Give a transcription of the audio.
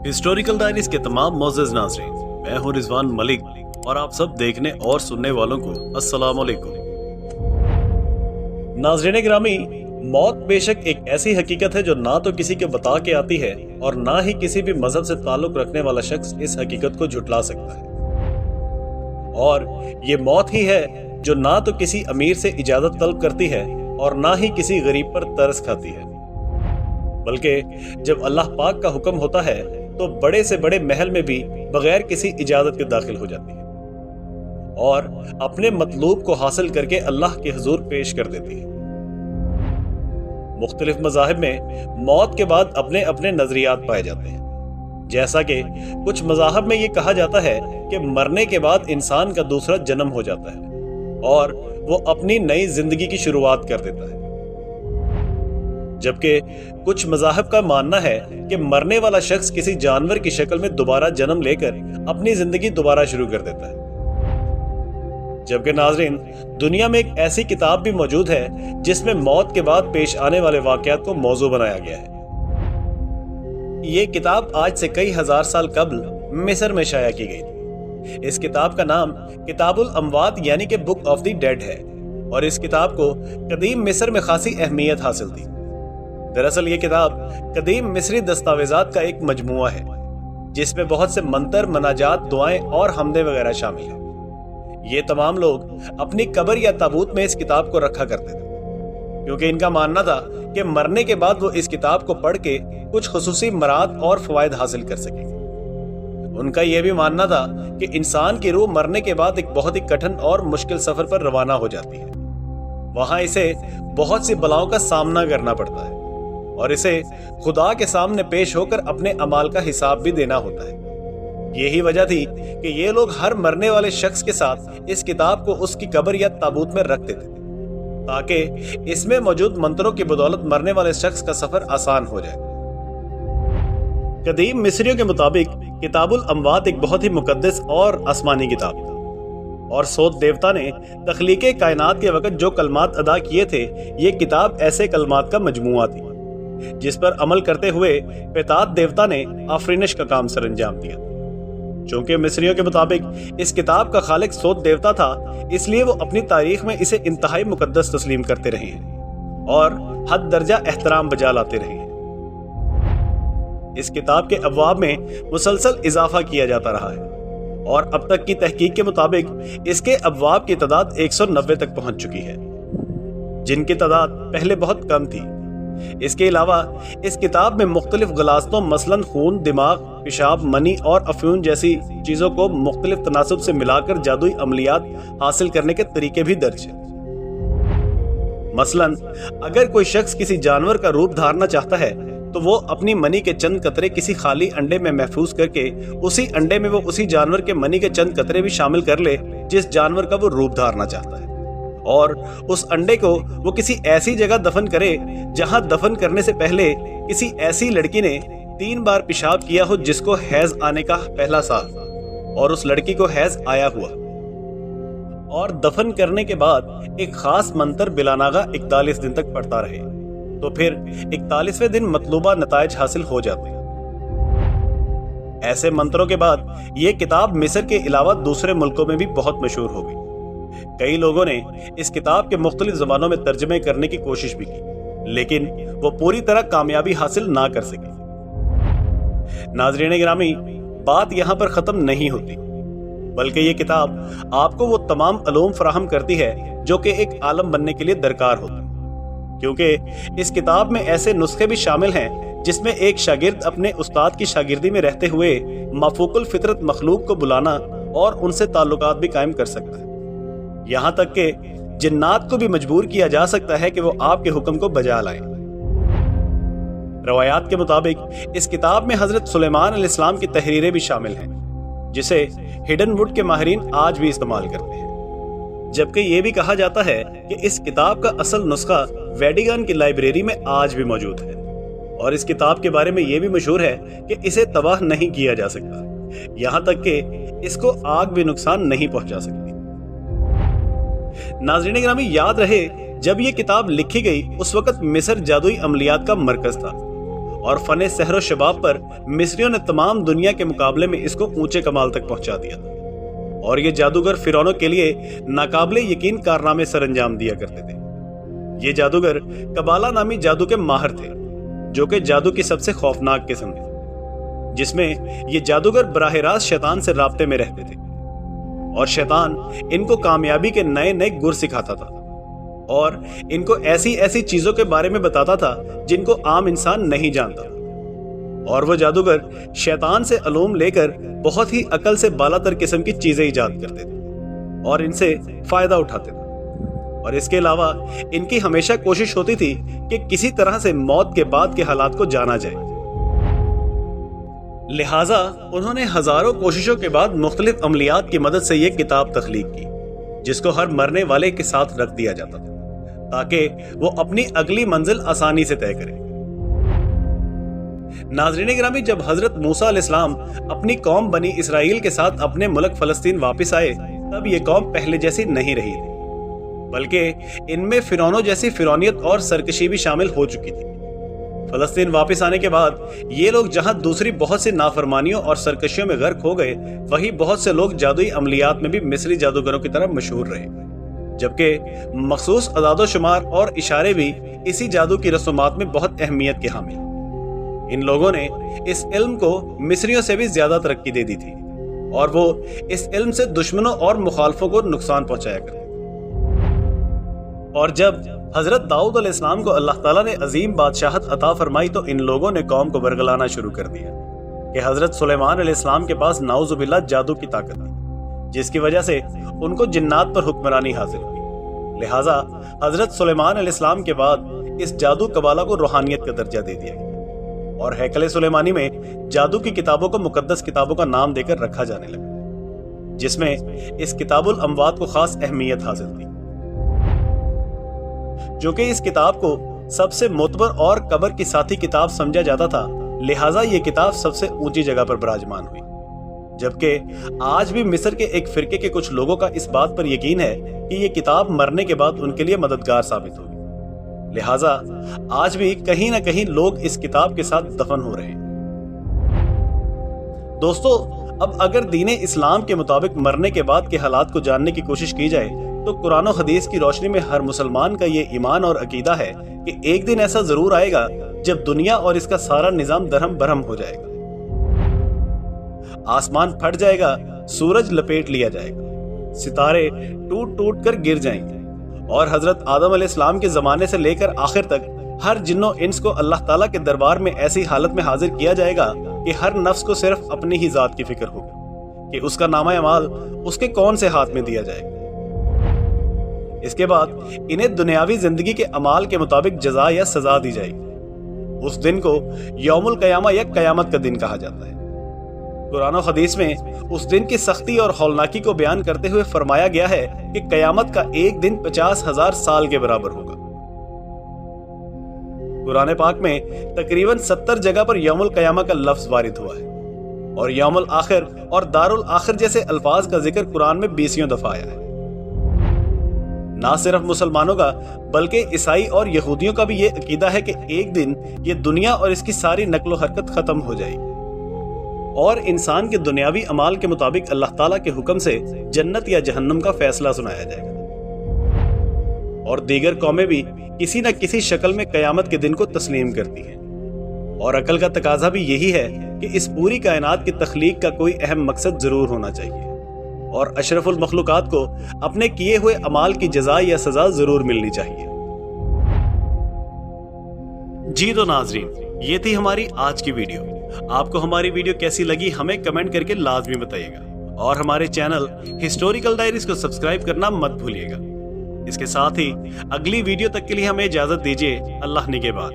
Historical diaries के तमाम मोअज़्ज़ज़ नाज़रीन, मैं हूं रिजवान मलिक और आप सब देखने और सुनने वालों को अस्सलाम वालेकुम। नाज़रीन गिरामी, मौत बेशक एक ऐसी हकीकत है जो ना तो किसी के बता के आती है और ना ही किसी भी मजहब से ताल्लुक रखने वाला शख्स इस हकीकत को झुटला सकता है। और ये मौत ही है जो ना तो किसी अमीर से इजाजत तलब करती है और ना ही किसी गरीब पर तरस खाती है, बल्कि जब अल्लाह पाक का हुक्म होता है तो बड़े से बड़े महल में भी बगैर किसी इजाजत के दाखिल हो जाती है और अपने मतलूब को हासिल करके अल्लाह के हुजूर पेश कर देती है। मुख्तलिफ मज़ाहिब में मौत के बाद अपने अपने नजरियात पाए जाते हैं। जैसा कि कुछ मज़ाहिब में ये कहा जाता है कि मरने के बाद इंसान का दूसरा जन्म हो जाता है और वो अपनी नई जिंदगी की शुरुआत कर देता है, जबकि कुछ मज़ाहिब का मानना है कि मरने वाला शख्स किसी जानवर की शक्ल में दोबारा जन्म लेकर अपनी जिंदगी दोबारा शुरू कर देता है। जबकि नाज़रीन, दुनिया में एक ऐसी किताब भी मौजूद है जिसमें मौत के बाद पेश आने वाले वाक़यात को मौजू बनाया गया है। ये किताब आज से कई हजार साल कबल मिस्र में शाया की गई थी। इस किताब का नाम किताबुल अमवात यानी कि बुक ऑफ द डेड है और इस किताब को कदीम मिस्र में खासी अहमियत हासिल थी। दरअसल ये किताब कदीम मिस्री दस्तावेजात का एक मजमुआ है जिसमें बहुत से मंतर, मनाजात, दुआएं और हमदे वगैरह शामिल हैं। ये तमाम लोग अपनी कब्र या ताबूत में इस किताब को रखा करते थे क्योंकि इनका मानना था कि मरने के बाद वो इस किताब को पढ़ के कुछ खुसूसी मराद और फवायद हासिल कर सकेंगे। उनका यह भी मानना था कि इंसान की रूह मरने के बाद एक बहुत ही कठिन और मुश्किल सफर पर रवाना हो जाती है। वहां इसे बहुत सी बलाओं का सामना करना पड़ता है और इसे खुदा के सामने पेश होकर अपने अमाल का हिसाब भी देना होता है। यही वजह थी कि ये लोग हर मरने वाले शख्स के साथ इस किताब को उसकी कब्र या ताबूत में रख देते थे ताकि इसमें मौजूद मंत्रों की बदौलत मरने वाले शख्स का सफर आसान हो जाए। कदीम मिस्रियों के मुताबिक किताबुल अमवात एक बहुत ही मुकद्दस और आसमानी किताब थी और सोत देवता ने तख्लीके कायनात के वक्त जो कलमात अदा किए थे, ये किताब ऐसे कलमात का मजमुआ थी जिस पर अमल करते हुए पेतात देवता ने आफरीनिश का काम सरअंजाम दिया। चूंकि मिस्रियों के मुताबिक इस किताब का खालिक सोत देवता था, इसलिए वो अपनी तारीख में इसे इंतहाई मुकद्दस तस्लीम करते रहे हैं और हद दर्जा एहतराम बजा लाते रहे हैं। इस किताब के अबवाब में मुसलसल इजाफा किया जाता रहा है और अब तक की तहकीक के मुताबिक इसके अबवाब की तादाद 190 तक पहुंच चुकी है, जिनकी तादाद पहले बहुत कम थी। इसके अलावा इस किताब में मुख्तलिफ गलास्तों मसलन खून, दिमाग, पेशाब, मनी और अफ्यून जैसी चीजों को मुख्तलिफ तनासुब से मिलाकर जादुई अमलियात हासिल करने के तरीके भी दर्ज हैं। मसलन अगर कोई शख्स किसी जानवर का रूप धारना चाहता है तो वो अपनी मनी के चंद कतरे किसी खाली अंडे में महफूज करके उसी अंडे में वो उसी जानवर के मनी के चंद कतरे भी शामिल कर ले जिस जानवर का वो रूप धारना चाहता है और उस अंडे को वो किसी ऐसी जगह दफन करे जहां दफन करने से पहले किसी ऐसी लड़की ने 3 बार पेशाब किया हो जिसको हैज आने का पहला साल और उस लड़की को हैज आया हुआ, और दफन करने के बाद एक खास मंत्र बिलानागा 41 दिन तक पढ़ता रहे तो फिर 41वें दिन मतलूबा नताइज हासिल हो जाते हैं। ऐसे मंत्रों के बाद ये किताब मिस्र के अलावा दूसरे मुल्कों में भी बहुत मशहूर हो गई। कई लोगों ने इस किताब के मुख्तलिफ ज़बानों में तर्जमे करने की कोशिश भी की, लेकिन वो पूरी तरह कामयाबी हासिल ना कर सके। नाज़रीन गिरामी, बात यहाँ पर ख़त्म नहीं होती, बल्कि ये किताब आपको वो तमाम अलूम फराहम करती है जो कि एक आलम बनने के लिए दरकार होता है, क्योंकि इस किताब में ऐसे नुस्खे भी शामिल हैं जिसमें एक शागिर्द अपने उस्ताद की शागिर्दी में रहते हुए माफूकुल फितरत मखलूक को बुलाना और उनसे ताल्लुकात भी कायम कर सकता है। यहाँ तक कि जिन्नात को भी मजबूर किया जा सकता है कि वो आपके हुक्म को बजा लाएं। रवायात के मुताबिक इस किताब में हजरत सुलेमान अलैहिस्सलाम की तहरीरें भी शामिल हैं जिसे हिडन वुड के माहिरीन आज भी इस्तेमाल करते हैं, जबकि ये भी कहा जाता है कि इस किताब का असल नुस्खा वेटिकन की लाइब्रेरी में आज भी मौजूद है और इस किताब के बारे में ये भी मशहूर है कि इसे तबाह नहीं किया जा सकता, यहाँ तक कि इसको आग भी नुकसान नहीं पहुंचा सकती। नाज़रीन गिरामी, याद रहे जब ये किताब लिखी गई उस वक्त मिस्र जादुई अमलियात का मरकज था اور فن سحر و شباب پر مصریوں نے تمام دنیا کے مقابلے میں اس کو اونچے کمال تک پہنچا دیا تھا، اور یہ جادوگر فرعونوں کے لیے ناقابل یقین کارنامے سر انجام دیا کرتے تھے۔ یہ جادوگر قبالہ نامی جادو کے ماہر تھے، جو کہ جادو کی سب سے خوفناک قسم تھی، جس میں یہ جادوگر براہ راست شیطان سے رابطے میں رہتے تھے، اور شیطان ان کو کامیابی کے نئے نئے گر سکھاتا تھا، اور ان کو ایسی ایسی چیزوں کے بارے میں بتاتا تھا جن کو عام انسان نہیں جانتا، اور وہ جادوگر شیطان سے علوم لے کر بہت ہی عقل سے بالا تر قسم کی چیزیں ایجاد کرتے تھے اور ان سے فائدہ اٹھاتے تھے، اور اس کے علاوہ ان کی ہمیشہ کوشش ہوتی تھی کہ کسی طرح سے موت کے بعد کے حالات کو جانا جائے۔ لہٰذا انہوں نے ہزاروں کوششوں کے بعد مختلف عملیات کی مدد سے یہ کتاب تخلیق کی، جس کو ہر مرنے والے کے ساتھ رکھ دیا جاتا تھا تاکہ وہ اپنی اگلی منزل آسانی سے طے کرے۔ ناظرین گرامی، جب حضرت موسیٰ علیہ السلام اپنی قوم بنی اسرائیل کے ساتھ اپنے ملک فلسطین واپس آئے، تب یہ قوم پہلے جیسی نہیں رہی تھی، بلکہ ان میں فرعونوں جیسی فرعونیت اور سرکشی بھی شامل ہو چکی تھی۔ فلسطین واپس آنے کے بعد یہ لوگ جہاں دوسری بہت سی نافرمانیوں اور سرکشیوں میں غرق ہو گئے، وہیں بہت سے لوگ جادوئی عملیات میں بھی مصری جادوگروں کی طرح مشہور رہے، جبکہ مخصوص اعداد و شمار اور اشارے بھی اسی جادو کی رسومات میں بہت اہمیت کے حامل۔ ان لوگوں نے اس علم کو مصریوں سے بھی زیادہ ترقی دے دی تھی، اور وہ اس علم سے دشمنوں اور مخالفوں کو نقصان پہنچایا کرتے۔ اور جب حضرت داؤد علیہ السلام کو اللہ تعالیٰ نے عظیم بادشاہت عطا فرمائی تو ان لوگوں نے قوم کو برگلانا شروع کر دیا کہ حضرت سلیمان علیہ السلام کے پاس نعوذ باللہ جادو کی طاقت تھی، جس کی وجہ سے ان کو جنات پر حکمرانی حاصل ہوئی۔ لہٰذا حضرت سلیمان علیہ السلام کے بعد اس جادو قبالہ کو روحانیت کا درجہ دے دیا گیا، اور ہیکل سلیمانی میں جادو کی کتابوں کو مقدس کتابوں کا نام دے کر رکھا جانے لگا، جس میں اس کتاب الاموات کو خاص اہمیت حاصل تھی، جو کہ اس کتاب کو سب سے معتبر اور قبر کی ساتھی کتاب سمجھا جاتا تھا۔ لہٰذا یہ کتاب سب سے اونچی جگہ پر براجمان ہوئی، جبکہ آج بھی مصر کے ایک فرقے کے کچھ لوگوں کا اس بات پر یقین ہے کہ یہ کتاب مرنے کے بعد ان کے لیے مددگار ثابت ہوگی، لہٰذا آج بھی کہیں نہ کہیں لوگ اس کتاب کے ساتھ دفن ہو رہے ہیں۔ دوستو، اب اگر دین اسلام کے مطابق مرنے کے بعد کے حالات کو جاننے کی کوشش کی جائے تو قرآن و حدیث کی روشنی میں ہر مسلمان کا یہ ایمان اور عقیدہ ہے کہ ایک دن ایسا ضرور آئے گا جب دنیا اور اس کا سارا نظام درہم برہم ہو جائے گا، آسمان پھٹ جائے گا، سورج لپیٹ لیا جائے گا، ستارے ٹوٹ ٹوٹ کر گر جائیں گے، اور حضرت آدم علیہ السلام کے زمانے سے لے کر آخر تک ہر جن و انس کو اللہ تعالیٰ کے دربار میں ایسی حالت میں حاضر کیا جائے گا کہ ہر نفس کو صرف اپنی ہی ذات کی فکر ہوگی کہ اس کا نامہ اعمال اس کے کون سے ہاتھ میں دیا جائے گا۔ اس کے بعد انہیں دنیاوی زندگی کے اعمال کے مطابق جزا یا سزا دی جائے گی۔ اس دن کو یوم القیامہ یا قیامت کا دن کہا جاتا ہے۔ قرآن و حدیث میں اس دن کی سختی اور ہولناکی کو بیان کرتے ہوئے فرمایا گیا ہے کہ قیامت کا ایک دن 50,000 سال کے برابر ہوگا۔ قرآن پاک میں تقریباً 70 جگہ پر یوم القیامہ کا لفظ وارد ہوا ہے، اور یوم الآخر اور دار الآخر جیسے الفاظ کا ذکر قرآن میں 20 دفعہ آیا ہے۔ نہ صرف مسلمانوں کا بلکہ عیسائی اور یہودیوں کا بھی یہ عقیدہ ہے کہ ایک دن یہ دنیا اور اس کی ساری نقل و حرکت ختم ہو جائے گی، اور انسان کے دنیاوی اعمال کے مطابق اللہ تعالیٰ کے حکم سے جنت یا جہنم کا فیصلہ سنایا جائے گا، اور دیگر قومیں بھی کسی نہ کسی شکل میں قیامت کے دن کو تسلیم کرتی ہیں، اور عقل کا تقاضا بھی یہی ہے کہ اس پوری کائنات کی تخلیق کا کوئی اہم مقصد ضرور ہونا چاہیے، اور اشرف المخلوقات کو اپنے کیے ہوئے اعمال کی جزا یا سزا ضرور ملنی چاہیے۔ جی تو ناظرین، یہ تھی ہماری آج کی ویڈیو۔ آپ کو ہماری ویڈیو کیسی لگی ہمیں کمنٹ کر کے لازمی بتائیے گا، اور ہمارے چینل ہسٹوریکل ڈائریز کو سبسکرائب کرنا مت بھولیے گا۔ اس کے ساتھ ہی اگلی ویڈیو تک کے لیے ہمیں اجازت دیجیے۔ اللہ نگہبان۔